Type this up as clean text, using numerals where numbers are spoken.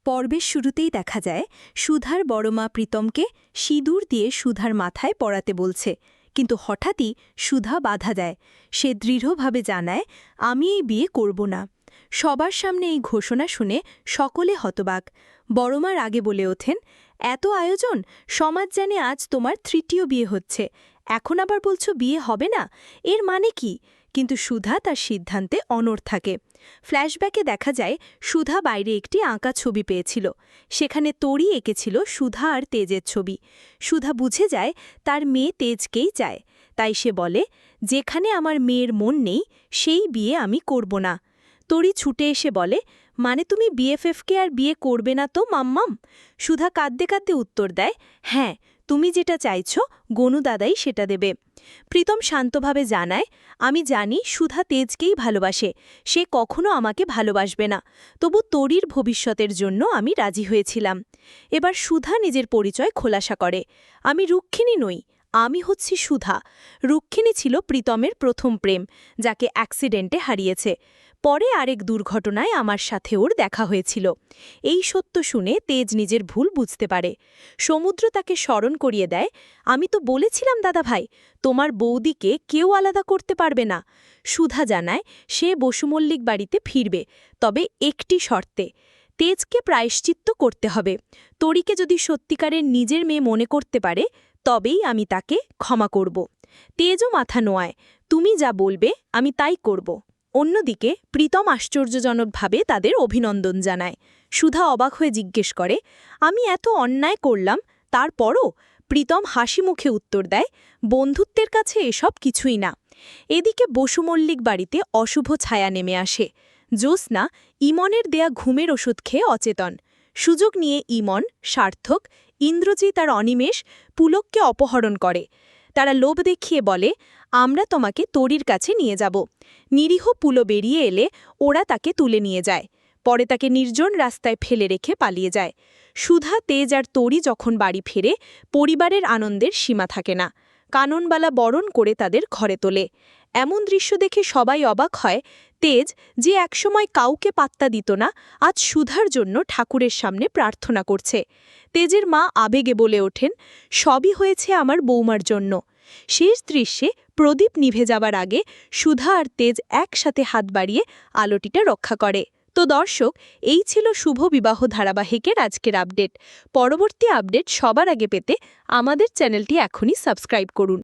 পর্বের শুরুতেই দেখা যায় সুধার বড়মা প্রীতমকে সিঁদুর দিয়ে সুধার মাথায় পরাতে বলছে, কিন্তু হঠাৎই সুধা বাধা দেয়। সে দৃঢ়ভাবে জানায়, আমি এই বিয়ে করব না। সবার সামনে এই ঘোষণা শুনে সকলে হতবাক। বড়মা আগে বলে ওঠেন, এত আয়োজন, সমাজ জানে আজ তোমার তৃতীয় বিয়ে হচ্ছে, এখন আবার বলছো বিয়ে হবে না, এর মানে কি? কিন্তু সুধা তার সিদ্ধান্তে অনড় থাকে। ফ্ল্যাশব্যাকে দেখা যায় সুধা বাইরে একটি আঁকা ছবি পেয়েছিল। সেখানে তরি এঁকেছিল সুধা আর তেজের ছবি। সুধা বুঝে যায় তার মেয়ে তেজকেই চায়, তাই সে বলে, যেখানে আমার মেয়ের মন নেই সেই বিয়ে আমি করব না। তরি ছুটে এসে বলে, মানে তুমি বিএফএফকে আর বিয়ে করবে না তো মাম্মাম? সুধা কাঁদতে কাঁদতে উত্তর দেয়, হ্যাঁ, তুমি যেটা চাইছ গনু দাদাই সেটা দেবে। প্রীতম শান্তভাবে জানায়, আমি জানি সুধা তেজকেই ভালোবাসে, সে কখনো আমাকে ভালোবাসবে না, তবু তরির ভবিষ্যতের জন্য আমি রাজি হয়েছিলাম। এবার সুধা নিজের পরিচয় খোলাসা করে, আমি রুক্মিণী নই, আমি হচ্ছি সুধা। রুক্মিণী ছিল প্রীতমের প্রথম প্রেম, যাকে অ্যাক্সিডেন্টে হারিয়েছে। পরে আরেক দুর্ঘটনায় আমার সাথে ওর দেখা হয়েছিল। এই সত্য শুনে তেজ নিজের ভুল বুঝতে পারে। সমুদ্র তাকে স্মরণ করিয়ে দেয়, আমি তো বলেছিলাম দাদাভাই, তোমার বৌদিকে কেউ আলাদা করতে পারবে না। সুধা জানায় সে বসুমল্লিক বাড়িতে ফিরবে, তবে একটি শর্তে, তেজকে প্রায়শ্চিত্ত করতে হবে। তরিকে যদি সত্যিকারের নিজের মেয়ে মনে করতে পারে তবেই আমি তাকে ক্ষমা করব। তেজও মাথা নোয়ায়, তুমি যা বলবে আমি তাই করব। অন্যদিকে প্রীতম আশ্চর্যজনকভাবে তাদের অভিনন্দন জানায়। সুধা অবাক হয়ে জিজ্ঞেস করে, আমি এত অন্যায় করলাম তারপরও? প্রীতম হাসি মুখে উত্তর দেয়, বন্ধুত্বের কাছে এসব কিছুই না। এদিকে বসুমল্লিক বাড়িতে অশুভ ছায়া নেমে আসে। জ্যোৎস্না ইমনের দেয়া ঘুমের ওষুধ খেয়ে অচেতন। সুযোগ নিয়ে ইমন, সার্থক, ইন্দ্রজিৎ আর অনিমেষ পুলককে অপহরণ করে। তারা লোভ দেখিয়ে বলে, আমরা তোমাকে তরির কাছে নিয়ে যাব। নিরীহ পুলো বেরিয়ে এলে ওরা তাকে তুলে নিয়ে যায়। পরে তাকে নির্জন রাস্তায় ফেলে রেখে পালিয়ে যায়। সুধা, তেজ আর তরি যখন বাড়ি ফেরে, পরিবারের আনন্দের সীমা থাকে না। কাননবালা বরণ করে তাদের ঘরে তোলে। এমন দৃশ্য দেখে সবাই অবাক হয়। তেজ, যে একসময় কাউকে পাত্তা দিত না, আজ সুধার জন্য ঠাকুরের সামনে প্রার্থনা করছে। তেজের মা আবেগে বলে ওঠেন, সবই হয়েছে আমার বৌমার জন্য। শেষ দৃশ্যে প্রদীপ নিভে যাবার আগে সুধা আর তেজ একসাথে হাত বাড়িয়ে আলোটিটা রক্ষা করে। তো দর্শক, এই ছিল শুভ বিবাহ ধারাবাহিকের আজকের আপডেট। পরবর্তী আপডেট সবার আগে পেতে আমাদের চ্যানেলটি এখনই সাবস্ক্রাইব করুন।